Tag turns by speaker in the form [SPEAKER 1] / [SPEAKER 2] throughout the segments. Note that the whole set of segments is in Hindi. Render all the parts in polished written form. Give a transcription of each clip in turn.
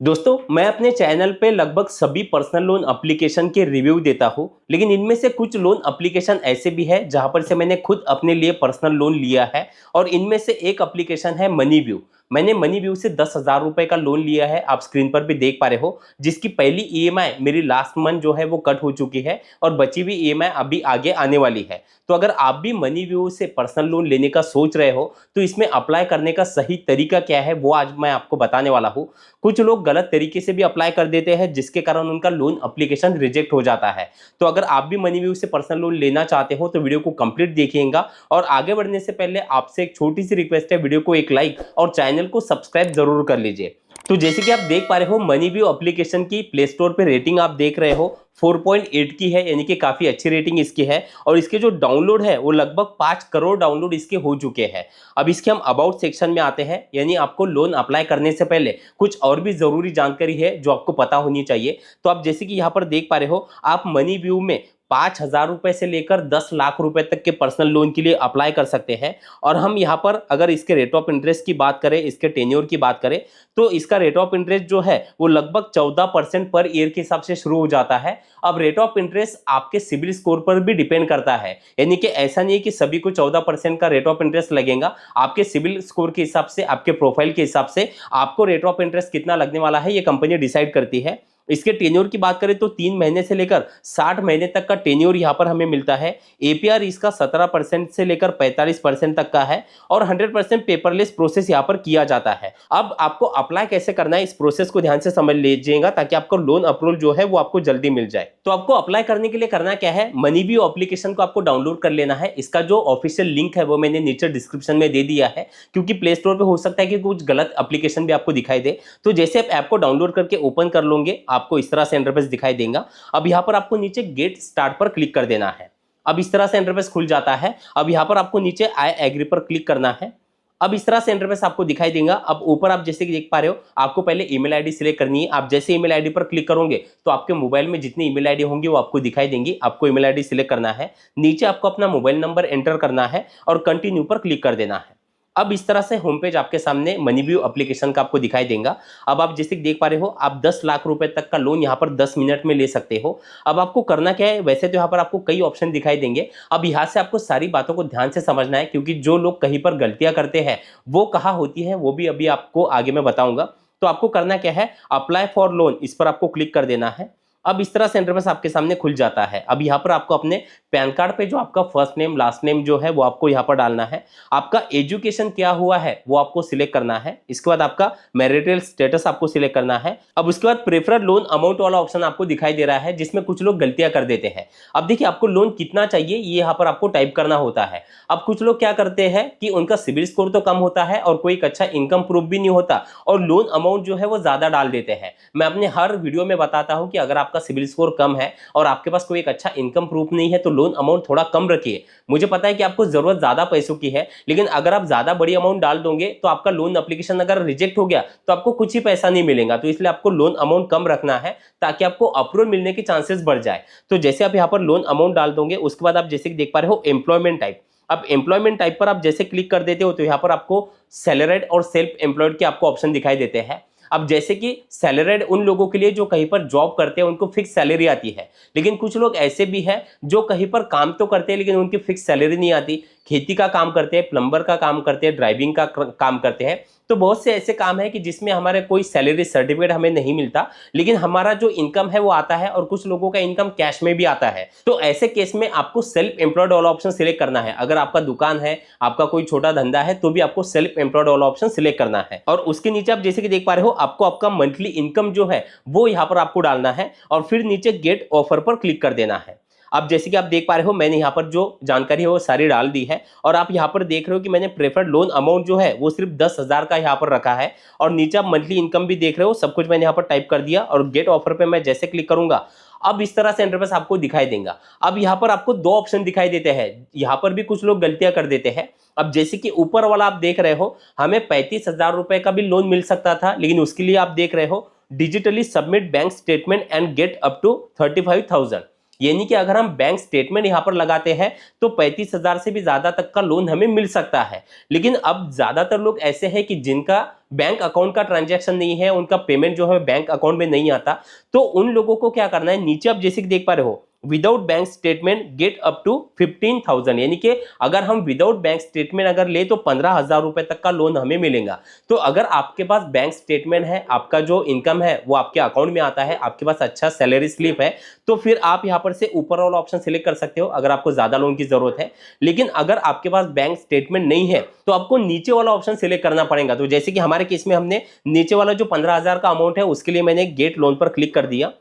[SPEAKER 1] दोस्तों, मैं अपने चैनल पे लगभग सभी पर्सनल लोन एप्लीकेशन के रिव्यू देता हूँ, लेकिन इनमें से कुछ लोन एप्लीकेशन ऐसे भी है जहाँ पर से मैंने खुद अपने लिए पर्सनल लोन लिया है। और इनमें से एक एप्लीकेशन है मनीव्यू। मैंने मनीव्यू से 10,000 रुपए का लोन लिया है, आप स्क्रीन पर भी देख पा रहे हो, जिसकी पहली ईएमआई मेरी लास्ट मंथ जो है वो कट हो चुकी है और बची हुई ईएमआई अभी आगे आने वाली है। तो अगर आप भी मनीव्यू से पर्सनल लोन लेने का सोच रहे हो तो इसमें अप्लाई करने का सही तरीका क्या है वो आज मैं आपको बताने वाला हूँ। कुछ लोग गलत तरीके से भी अप्लाई कर देते हैं जिसके कारण उनका लोन एप्लीकेशन रिजेक्ट हो जाता है। तो अगर आप भी मनीव्यू से पर्सनल लोन लेना चाहते हो तो वीडियो को कंप्लीट देखिएगा। और आगे बढ़ने से पहले आपसे एक छोटी सी रिक्वेस्ट है, वीडियो को एक लाइक और चैनल को सब्सक्राइब जरूर कर लीजिए। तो जैसे कि आप देख पा रहे हो, मनीव्यू एप्लीकेशन की प्ले स्टोर पे रेटिंग आप देख रहे हो 4.8 की है, यानी कि काफी अच्छी रेटिंग इसकी है। और इसके जो डाउनलोड है वो लगभग 5 करोड़ डाउनलोड इसके हो चुके हैं। अब इसके हम अबाउट सेक्शन में आते हैं, यानी आपको लोन अप्लाई करने से पहले कुछ और भी जरूरी जानकारी है जो आपको पता होनी चाहिए। तो आप जैसे कि यहाँ पर देख पा रहे हो, आप मनीव्यू में 5,000 रुपए से लेकर 10 लाख रुपए तक के पर्सनल लोन के लिए अप्लाई कर सकते हैं। और हम यहाँ पर अगर इसके रेट ऑफ इंटरेस्ट की बात करें, इसके टेन्योर की बात करें, तो इसका रेट ऑफ इंटरेस्ट जो है वो लगभग 14% पर ईयर के हिसाब से शुरू हो जाता है। अब रेट ऑफ इंटरेस्ट आपके सिबिल स्कोर पर भी डिपेंड करता है, यानी कि ऐसा नहीं है कि सभी को 14% का रेट ऑफ इंटरेस्ट लगेगा। आपके सिबिल स्कोर के हिसाब से, आपके प्रोफाइल के हिसाब से आपको रेट ऑफ इंटरेस्ट कितना लगने वाला है ये कंपनी डिसाइड करती है। इसके टेन्योर की बात करें तो 3 महीने से लेकर 60 महीने तक का टेन्योर यहाँ पर हमें मिलता है। एपीआर इसका 17% से लेकर 45% तक का है और 100% पेपरलेस प्रोसेस यहाँ पर किया जाता है। अब आपको अप्लाई कैसे करना है, इस प्रोसेस को ध्यान से समझ लीजिएगा ताकि आपको लोन अप्रूवल जो है वो आपको जल्दी मिल जाए। तो आपको अप्लाई करने के लिए करना क्या है, मनीव्यू एप्लीकेशन को आपको डाउनलोड कर लेना है। इसका जो ऑफिशियल लिंक है वो मैंने नीचे डिस्क्रिप्शन में दे दिया है, क्योंकि प्ले स्टोर पे हो सकता है कि कुछ गलत एप्लीकेशन भी आपको दिखाई दे। तो जैसे आप ऐप को डाउनलोड करके ओपन कर लोगे, आपको इस तरह से इंटरफेस दिखाई देगा। अब यहाँ पर आपको नीचे गेट स्टार्ट पर क्लिक कर देना है। अब इस तरह से इंटरफेस खुल जाता है। अब यहाँ पर आपको नीचे आई एग्री पर क्लिक करना है। अब इस तरह से इंटरफेस आपको दिखाई देगा। अब ऊपर आप जैसे कि देख पा रहे हो, आपको पहले ईमेल आईडी सिलेक्ट करनी है। आप जैसे ईमेल आईडी पर क्लिक करोगे तो आपके मोबाइल में जितनी ईमेल आईडी होंगी वो आपको दिखाई देंगी। आपको ईमेल आईडी सिलेक्ट करना है, नीचे आपको अपना मोबाइल नंबर एंटर करना है और कंटिन्यू पर क्लिक कर देना है। अब इस तरह से होम पेज आपके सामने मनीव्यू एप्लीकेशन का आपको दिखाई देगा। अब आप जैसे देख पा रहे हो, आप 10 लाख रुपए तक का लोन यहाँ पर 10 मिनट में ले सकते हो। अब आपको करना क्या है, वैसे तो यहाँ पर आपको कई ऑप्शन दिखाई देंगे। अब यहाँ से आपको सारी बातों को ध्यान से समझना है, क्योंकि जो लोग कहीं पर गलतियां करते हैं वो कहाँ होती है वो भी अभी आपको आगे मैं बताऊंगा। तो आपको करना क्या है, अप्लाई फॉर लोन, इस पर आपको क्लिक कर देना है। अब इस तरह से इंटरफेस आपके सामने खुल जाता है। अब यहाँ पर आपको अपने पैन कार्ड पे जो आपका फर्स्ट नेम लास्ट नेम जो है वो आपको यहाँ पर डालना है। आपका एजुकेशन क्या हुआ है वो आपको सिलेक्ट करना है। इसके बाद आपका मैरिटल स्टेटस आपको सिलेक्ट करना है। अब उसके बाद प्रेफर्ड लोन अमाउंट वाला ऑप्शन आपको दिखाई दे रहा है, जिसमें कुछ लोग गलतियां कर देते हैं। अब देखिए, आपको लोन कितना चाहिए ये यहाँ पर आपको टाइप करना होता है। अब कुछ लोग क्या करते हैं कि उनका सिबिल स्कोर तो कम होता है और कोई एक अच्छा इनकम प्रूफ भी नहीं होता और लोन अमाउंट जो है वो ज्यादा डाल देते हैं। मैं अपने हर वीडियो में बताता हूं कि अगर आपका सिबिल स्कोर कम है और आपके पास कोई एक अच्छा इनकम प्रूफ नहीं है तो लोन अमाउंट थोड़ा कम रखिए। मुझे पता है कि आपको जरूरत ज्यादा पैसों की है, लेकिन अगर आप ज्यादा बड़ी अमाउंट डाल दोगे तो आपका लोन एप्लीकेशन अगर रिजेक्ट हो गया तो आपको कुछ ही पैसा नहीं मिलेगा। तो इसलिए आपको लोन अमाउंट कम रखना है ताकि आपको अप्रूवल मिलने के चांसेस बढ़ जाए। तो जैसे आप यहाँ पर लोन अमाउंट डाल दोगे, उसके बाद आप जैसे देख पा रहे हो एम्प्लॉयमेंट टाइप। अब एम्प्लॉयमेंट टाइप पर आप जैसे क्लिक कर देते हो तो यहाँ पर आपको सैलरीड और सेल्फ एम्प्लॉयड के आपको ऑप्शन दिखाई देते हैं। अब जैसे कि सैलरीड उन लोगों के लिए जो कहीं पर जॉब करते हैं, उनको फिक्स सैलरी आती है। लेकिन कुछ लोग ऐसे भी हैं जो कहीं पर काम तो करते हैं लेकिन उनकी फिक्स सैलरी नहीं आती। खेती का काम करते हैं, प्लम्बर का काम करते हैं, ड्राइविंग का काम करते हैं। तो बहुत से ऐसे काम है कि जिसमें हमारे कोई सैलरी सर्टिफिकेट हमें नहीं मिलता, लेकिन हमारा जो इनकम है वो आता है और कुछ लोगों का इनकम कैश में भी आता है। तो ऐसे केस में आपको सेल्फ एम्प्लॉयड वाला ऑप्शन सिलेक्ट करना है। अगर आपका दुकान है, आपका कोई छोटा धंधा है, तो भी आपको सेल्फ एम्प्लॉयड वाला ऑप्शन सिलेक्ट करना है। और उसके नीचे आप जैसे कि देख पा रहे हो, आपको आपका मंथली इनकम जो है वो यहाँ पर आपको डालना है और फिर नीचे गेट ऑफर पर क्लिक कर देना है। अब जैसे कि आप देख पा रहे हो, मैंने यहाँ पर जो जानकारी है वो सारी डाल दी है और आप यहाँ पर देख रहे हो कि मैंने प्रेफर्ड लोन अमाउंट जो है वो सिर्फ 10,000 का यहाँ पर रखा है। और नीचे आप मंथली इनकम भी देख रहे हो, सब कुछ मैंने यहाँ पर टाइप कर दिया और गेट ऑफर पे मैं जैसे क्लिक करूंगा, अब इस तरह से इंटरफेस आपको दिखाई देगा। अब यहाँ पर आपको दो ऑप्शन दिखाई देते हैं, यहाँ पर भी कुछ लोग गलतियां कर देते हैं। अब जैसे कि ऊपर वाला आप देख रहे हो, हमें 35,000 रुपए का भी लोन मिल सकता था, लेकिन उसके लिए आप देख रहे हो digitally submit bank statement and get up to 35,000। यानी कि अगर हम बैंक स्टेटमेंट यहाँ पर लगाते हैं तो 35,000 से भी ज्यादा तक का लोन हमें मिल सकता है। लेकिन अब ज्यादातर लोग ऐसे हैं कि जिनका बैंक अकाउंट का ट्रांजैक्शन नहीं है, उनका पेमेंट जो है बैंक अकाउंट में नहीं आता, तो उन लोगों को क्या करना है, नीचे आप जैसे कि देख पा रहे हो without bank statement get up to 15,000, यानी कि अगर हम विदाउट बैंक स्टेटमेंट अगर ले तो 15,000 रुपए तक का लोन हमें मिलेगा। तो अगर आपके पास बैंक स्टेटमेंट है, आपका जो इनकम है वो आपके अकाउंट में आता है, आपके पास अच्छा सैलरी स्लिप है, तो फिर आप यहां पर से ऊपर वाला ऑप्शन सिलेक्ट कर सकते हो अगर आपको ज्यादा लोन की जरूरत है। लेकिन अगर आपके पास बैंक स्टेटमेंट नहीं है तो आपको नीचे वाला ऑप्शन सिलेक्ट करना पड़ेगा। तो जैसे कि हमारे केस में हमने नीचे वाला जो 15,000 का अमाउंट है उसके लिए मैंने गेट लोन पर क्लिक कर दिया।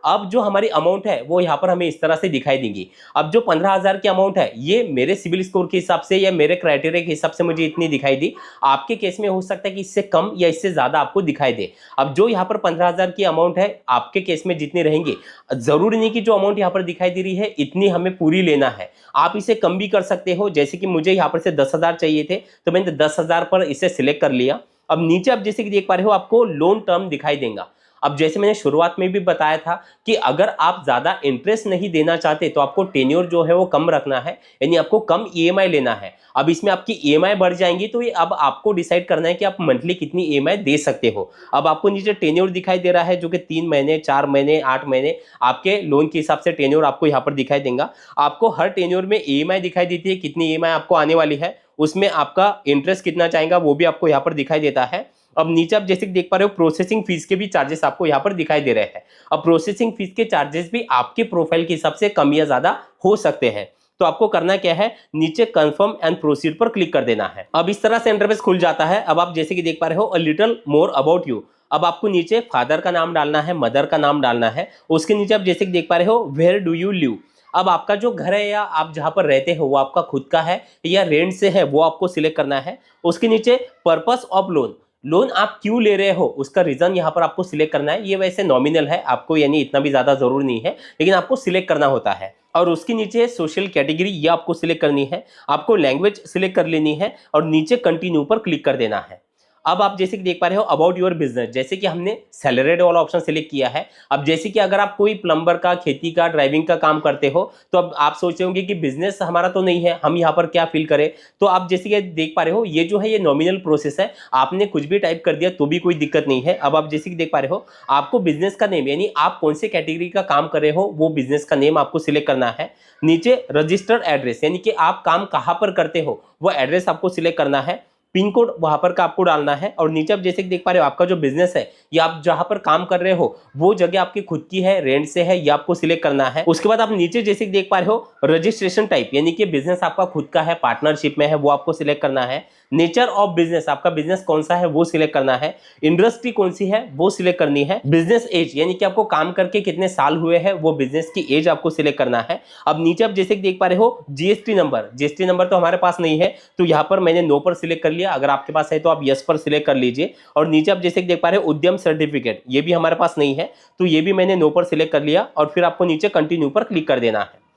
[SPEAKER 1] अब जो हमारी अमाउंट है वो यहाँ पर हमें इस तरह से दिखाई देगी। अब जो 15,000 की अमाउंट है ये मेरे सिविल स्कोर के हिसाब से या मेरे क्राइटेरिया के हिसाब से मुझे इतनी दिखाई दी। आपके केस में हो सकता है कि इससे कम या इससे ज्यादा आपको दिखाई दे। अब जो यहाँ पर 15,000 की अमाउंट है आपके केस में जितनी रहेंगी, जरूरी नहीं कि जो अमाउंट यहाँ पर दिखाई दे रही है इतनी हमें पूरी लेना है, आप इसे कम भी कर सकते हो। जैसे कि मुझे यहाँ पर से 10,000 चाहिए थे तो मैंने 10,000 पर इसे सिलेक्ट कर लिया। अब नीचे आप जैसे कि देख पा रहे हो आपको लोन टर्म दिखाई देगा। अब जैसे मैंने शुरुआत में भी बताया था कि अगर आप ज्यादा इंटरेस्ट नहीं देना चाहते तो आपको टेन्योर जो है वो कम रखना है, यानी आपको कम ईएमआई लेना है। अब इसमें आपकी ईएमआई बढ़ जाएंगी तो ये अब आपको डिसाइड करना है कि आप मंथली कितनी ईएमआई दे सकते हो। अब आपको नीचे टेन्योर दिखाई दे रहा है जो कि 3 महीने, 4 महीने, 8 महीने, आपके लोन के हिसाब से टेन्योर आपको यहाँ पर दिखाई देगा। आपको हर टेन्योर में ईएमआई दिखाई देती है, कितनी ईएमआई आपको आने वाली है, उसमें आपका इंटरेस्ट कितना चाहेगा वो भी आपको यहाँ पर दिखाई देता है। अब नीचे आप जैसे देख पा रहे हो प्रोसेसिंग फीस के भी चार्जेस आपको यहाँ पर दिखाई दे रहे हैं। अब प्रोसेसिंग फीस के चार्जेस भी आपके प्रोफाइल के हिसाब से कम या ज्यादा हो सकते हैं। तो आपको करना क्या है, नीचे कंफर्म एंड प्रोसीड पर क्लिक कर देना है। अब इस तरह से इंटरफेस खुल जाता है। अब आप जैसे कि देख पा रहे हो a little more about you. अब आपको नीचे फादर का नाम डालना है, मदर का नाम डालना है। उसके नीचे आप जैसे कि देख पा रहे हो वेयर डू यू लिव। अब आपका जो घर है या आप जहां पर रहते हो वो आपका खुद का है या रेंट से है वो आपको सिलेक्ट करना है। उसके नीचे पर्पस ऑफ लोन, लोन आप क्यों ले रहे हो उसका रीजन यहाँ पर आपको सिलेक्ट करना है। ये वैसे नॉमिनल है, आपको यानी इतना भी ज्यादा जरूरी नहीं है, लेकिन आपको सिलेक्ट करना होता है। और उसके नीचे सोशल कैटेगरी ये आपको सिलेक्ट करनी है, आपको लैंग्वेज सिलेक्ट कर लेनी है और नीचे कंटिन्यू पर क्लिक कर देना है। अब आप जैसे कि देख पा रहे हो अबाउट योर बिजनेस, जैसे कि हमने सैलरीड वाला ऑप्शन सिलेक्ट किया है। अब जैसे कि अगर आप कोई प्लम्बर का, खेती का, ड्राइविंग का काम करते हो तो अब आप सोच रहे होंगे कि बिजनेस हमारा तो नहीं है, हम यहाँ पर क्या फिल करें। तो आप जैसे कि देख पा रहे हो ये जो है ये नॉमिनल प्रोसेस है, आपने कुछ भी टाइप कर दिया तो भी कोई दिक्कत नहीं है। अब आप जैसे कि देख पा रहे हो आपको बिजनेस का नेम यानी आप कौन से कैटेगरी का काम कर रहे हो वो बिजनेस का नेम आपको सिलेक्ट करना है। नीचे रजिस्टर्ड एड्रेस यानी कि आप काम कहाँ पर करते हो वो एड्रेस आपको सिलेक्ट करना है। पिन कोड वहां पर का आपको डालना है। और नीचे आप जैसे कि देख पा रहे हो आपका जो बिजनेस है या आप जहां पर काम कर रहे हो वो जगह आपकी खुद की है, रेंट से है, ये आपको सिलेक्ट करना है। उसके बाद आप नीचे जैसे कि देख पा रहे हो रजिस्ट्रेशन टाइप यानी कि बिजनेस आपका खुद का है, पार्टनरशिप में है, वो आपको सिलेक्ट करना है। नेचर ऑफ बिजनेस, आपका बिजनेस कौन सा है वो सिलेक्ट करना है। इंडस्ट्री कौन सी है वो सिलेक्ट करनी है। बिजनेस एज यानी कि आपको काम करके कितने साल हुए हैं वो बिजनेस की एज आपको सिलेक्ट करना है। अब नीचे आप जैसे कि देख पा रहे हो जीएसटी नंबर, जीएसटी नंबर तो हमारे पास नहीं है तो यहाँ पर मैंने नो पर सिलेक्ट कर लिया। अगर आपके पास है तो आप यस पर सिलेक्ट कर लीजिए। और नीचे आप जैसे कि देख पा रहे हो उद्यम सर्टिफिकेट, ये भी हमारे पास नहीं है तो ये भी मैंने नो पर सिलेक्ट कर लिया। और फिर आपको नीचे कंटिन्यू पर क्लिक कर देना है।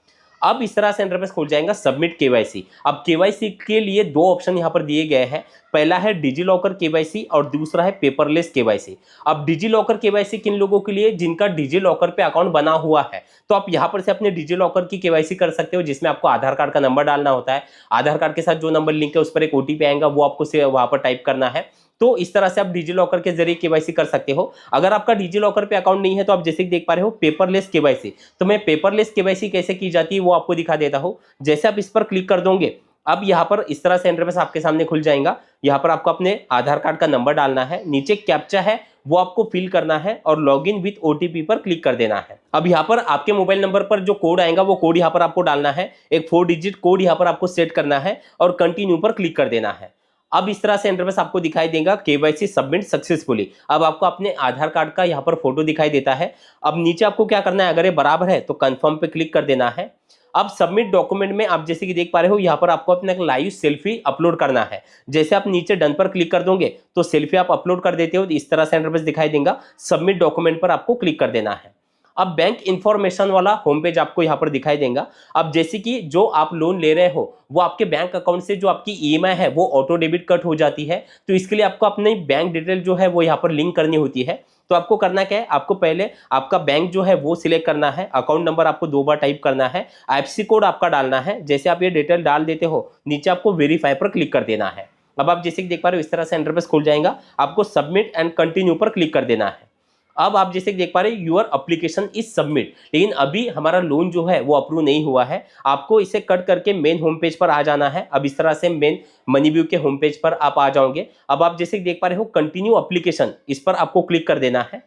[SPEAKER 1] अब इस तरह से इंटरफेस खुल जाएगा सबमिट केवाईसी। अब केवाईसी के लिए दो ऑप्शन यहाँ पर दिए गए हैं, पहला है डिजी लॉकर केवाईसी और दूसरा है पेपरलेस केवाईसी। अब डिजी लॉकर केवाईसी किन लोगों के लिए, जिनका डिजी लॉकर पे अकाउंट बना हुआ है, तो आप यहाँ पर से अपने डिजी लॉकर की केवाईसी कर सकते हो, जिसमें आपको आधार कार्ड का नंबर डालना होता है। आधार कार्ड के साथ जो नंबर लिंक है उस पर एक ओटीपी आएगा, वो आपको से वहां पर टाइप करना है। तो इस तरह से आप डिजी लॉकर के जरिए केवाईसी कर सकते हो। अगर आपका डिजी लॉकर पे अकाउंट नहीं है तो आप जैसे कि देख पा रहे हो पेपरलेस केवाईसी, तो मैं पेपरलेस केवाईसी कैसे की जाती है वो आपको दिखा देता हूं। जैसे आप इस पर क्लिक कर दोगे अब यहाँ पर इस तरह से इंटरफेस आपके सामने खुल जाएगा। यहाँ पर आपको अपने आधार कार्ड का नंबर डालना है, नीचे कैप्चा है वो आपको फिल करना है और लॉगिन विद ओटीपी पर क्लिक कर देना है। अब यहाँ पर आपके मोबाइल नंबर पर जो कोड आएगा वो कोड यहाँ पर आपको डालना है, एक 4 डिजिट कोड यहाँ पर आपको सेट करना है और कंटिन्यू पर क्लिक कर देना है। अब इस तरह से इंटरफेस आपको दिखाई देगा केवाईसी सबमिट सक्सेसफुली। अब आपको अपने आधार कार्ड का यहाँ पर फोटो दिखाई देता है। अब नीचे आपको क्या करना है, अगर ये बराबर है तो कंफर्म पे क्लिक कर देना है। अब सबमिट डॉक्यूमेंट में आप जैसे कि देख पा रहे हो यहाँ पर आपको अपना एक लाइव सेल्फी अपलोड करना है। जैसे आप नीचे डन पर क्लिक कर दोगे तो सेल्फी आप अपलोड कर देते हो, तो इस तरह से इंटरफेस दिखाई देगा। सबमिट डॉक्यूमेंट पर आपको क्लिक कर देना है। अब बैंक इंफॉर्मेशन वाला होम पेज आपको यहाँ पर दिखाई देगा। अब जैसे कि जो आप लोन ले रहे हो वो आपके बैंक अकाउंट से जो आपकी ईएमआई है वो ऑटो डेबिट कट हो जाती है, तो इसके लिए आपको अपनी बैंक डिटेल जो है वो यहाँ पर लिंक करनी होती है। तो आपको करना क्या है, आपको पहले आपका बैंक जो है वो सिलेक्ट करना है, अकाउंट नंबर आपको 2 बार टाइप करना है, आईएफएससी कोड आपका डालना है। जैसे आप ये डिटेल डाल देते हो नीचे आपको वेरीफाई पर क्लिक कर देना है। अब आप जैसे कि देख पा रहे हो इस तरह से इंटरफेस खुल जाएगा, आपको सबमिट एंड कंटिन्यू पर क्लिक कर देना है। अब आप जैसे देख पा रहे हैं यूर एप्लीकेशन इज सबमिट, लेकिन अभी हमारा लोन जो है वो अप्रूव नहीं हुआ है। आपको इसे कट करके मेन होम पेज पर आ जाना है। अब इस तरह से मेन मनीव्यू के होम पेज पर आप आ जाओगे। अब आप जैसे देख पा रहे हो कंटिन्यू एप्लीकेशन, इस पर आपको क्लिक कर देना है।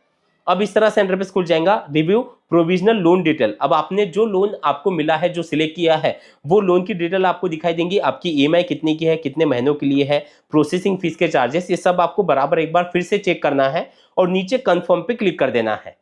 [SPEAKER 1] अब इस तरह से इंटरफेस खुल जाएगा, रिव्यू प्रोविजनल लोन डिटेल। अब आपने जो लोन आपको मिला है, जो सिलेक्ट किया है, वो लोन की डिटेल आपको दिखाई देंगी। आपकी ईएमआई कितने की है, कितने महीनों के लिए है, प्रोसेसिंग फीस के चार्जेस, ये सब आपको बराबर एक बार फिर से चेक करना है और नीचे कंफर्म पे क्लिक कर देना है।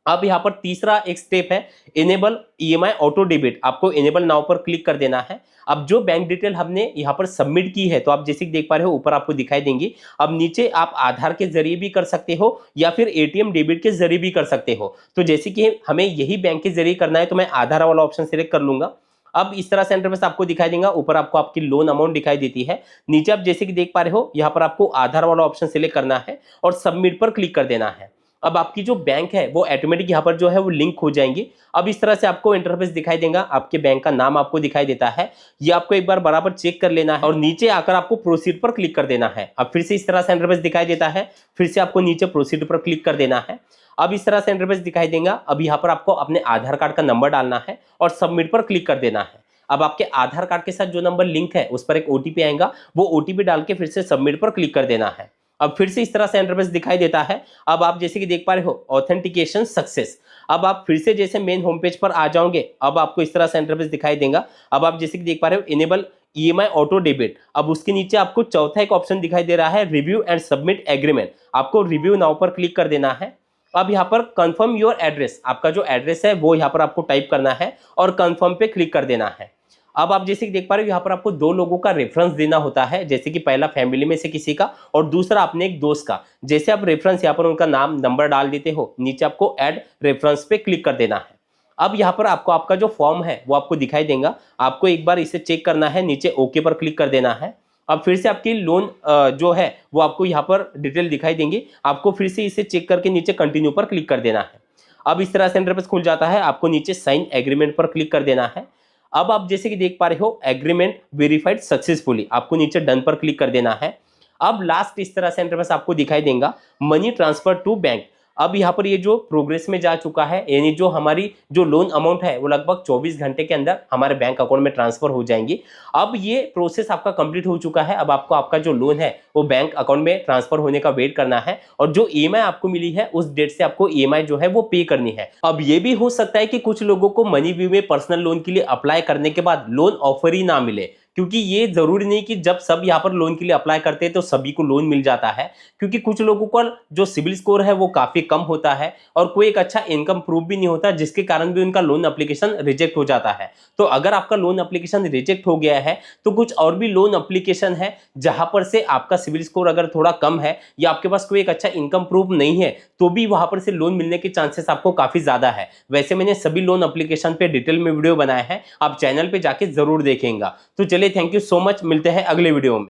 [SPEAKER 1] अब यहाँ पर तीसरा एक स्टेप है इनेबल ईएमआई ऑटो डेबिट, आपको इनेबल नाउ पर क्लिक कर देना है। अब जो बैंक डिटेल हमने यहाँ पर सबमिट की है, तो आप जैसे कि देख पा रहे हो ऊपर आपको दिखाई देंगी। अब नीचे आप आधार के जरिए भी कर सकते हो या फिर एटीएम डेबिट के जरिए भी कर सकते हो। तो जैसे कि हमें यही बैंक के जरिए करना है तो मैं आधार वाला ऑप्शन सिलेक्ट कर लूंगा। अब इस तरह से इंटरफेस आपको दिखाई देगा, ऊपर आपको आपकी लोन अमाउंट दिखाई देती है। नीचे आप जैसे कि देख पा रहे हो यहाँ पर आपको आधार वाला ऑप्शन सिलेक्ट करना है और सबमिट पर क्लिक कर देना है। अब आपकी जो बैंक है वो ऑटोमेटिक यहाँ पर जो है वो लिंक हो जाएंगी। अब इस तरह से आपको इंटरफेस दिखाई देगा, आपके बैंक का नाम आपको दिखाई देता है, ये आपको एक बार बराबर चेक कर लेना है और नीचे आकर आपको प्रोसीड पर क्लिक कर देना है। अब फिर से इस तरह से इंटरफेस दिखाई देता है, फिर से आपको नीचे प्रोसीड पर क्लिक कर देना है। अब इस तरह से इंटरफेस दिखाई देगा। अब यहाँ पर आपको अपने आधार कार्ड का नंबर डालना है और सबमिट पर क्लिक कर देना है। अब आपके आधार कार्ड के साथ जो नंबर लिंक है उस पर एक ओटीपी आएगा, वो ओटीपी डाल के फिर से सबमिट पर क्लिक कर देना है। अब फिर से इस तरह से इंटरफेस दिखाई देता है। अब आप जैसे कि देख पा रहे हो ऑथेंटिकेशन सक्सेस। अब आप फिर से जैसे मेन होम पेज पर आ जाओगे, अब आपको इस तरह से इंटरफेस दिखाई देगा। अब आप जैसे कि देख पा रहे हो इनेबल ईएमआई ऑटो डेबिट। अब उसके नीचे आपको चौथा एक ऑप्शन दिखाई दे रहा है रिव्यू एंड सबमिट एग्रीमेंट, आपको रिव्यू नाउ पर क्लिक कर देना है। अब यहाँ पर कंफर्म योर एड्रेस, आपका जो एड्रेस है वो यहाँ पर आपको टाइप करना है और कंफर्म पे क्लिक कर देना है। अब आप जैसे कि देख पा रहे हो यहाँ पर आपको 2 लोगों का रेफरेंस देना होता है, जैसे कि पहला फैमिली में से किसी का और दूसरा अपने एक दोस्त का। जैसे आप रेफरेंस यहाँ पर उनका नाम नंबर डाल देते हो, नीचे आपको ऐड रेफरेंस पे क्लिक कर देना है। अब यहाँ पर आपको आपका जो फॉर्म है वो आपको दिखाई देगा, आपको एक बार इसे चेक करना है, नीचे ओके पर क्लिक कर देना है। अब फिर से आपकी लोन जो है वो आपको यहाँ पर डिटेल दिखाई देंगी, आपको फिर से इसे चेक करके नीचे कंटिन्यू पर क्लिक कर देना है। अब इस तरह से इंटरफेस खुल जाता है, आपको नीचे साइन एग्रीमेंट पर क्लिक कर देना है। अब आप जैसे कि देख पा रहे हो एग्रीमेंट वेरीफाइड सक्सेसफुली, आपको नीचे डन पर क्लिक कर देना है। अब लास्ट इस तरह से इंटरफेस आपको दिखाई देगा मनी ट्रांसफर टू बैंक। अब यहाँ पर ये जो प्रोग्रेस में जा चुका है, यानी जो हमारी जो लोन अमाउंट है वो लगभग 24 घंटे के अंदर हमारे बैंक अकाउंट में ट्रांसफर हो जाएंगी। अब ये प्रोसेस आपका कंप्लीट हो चुका है। अब आपको आपका जो लोन है वो बैंक अकाउंट में ट्रांसफर होने का वेट करना है और जो ईएमआई आपको मिली है उस डेट से आपको ईएमआई जो है वो पे करनी है। अब ये भी हो सकता है कि कुछ लोगों को मनी व्यू में पर्सनल लोन के लिए अप्लाई करने के बाद लोन ऑफर ही ना मिले, क्योंकि ये जरूरी नहीं कि जब सब यहाँ पर लोन के लिए अप्लाई करते हैं तो सभी को लोन मिल जाता है, क्योंकि कुछ लोगों का जो सिविल स्कोर है वो काफी कम होता है और कोई एक अच्छा इनकम प्रूफ भी नहीं होता, जिसके कारण भी उनका लोन एप्लीकेशन रिजेक्ट हो जाता है। तो अगर आपका लोन एप्लीकेशन रिजेक्ट हो गया है तो कुछ और भी लोन एप्लीकेशन है जहां पर से आपका सिविल स्कोर अगर थोड़ा कम है या आपके पास कोई एक अच्छा इनकम प्रूफ नहीं है तो भी वहां पर से लोन मिलने के चांसेस आपको काफी ज्यादा है। वैसे मैंने सभी लोन एप्लीकेशन पे डिटेल में वीडियो बनाया है, आप चैनल पे जाके जरूर देखेंगे। तो चलिए, थैंक यू सो मच, मिलते हैं अगले वीडियो में।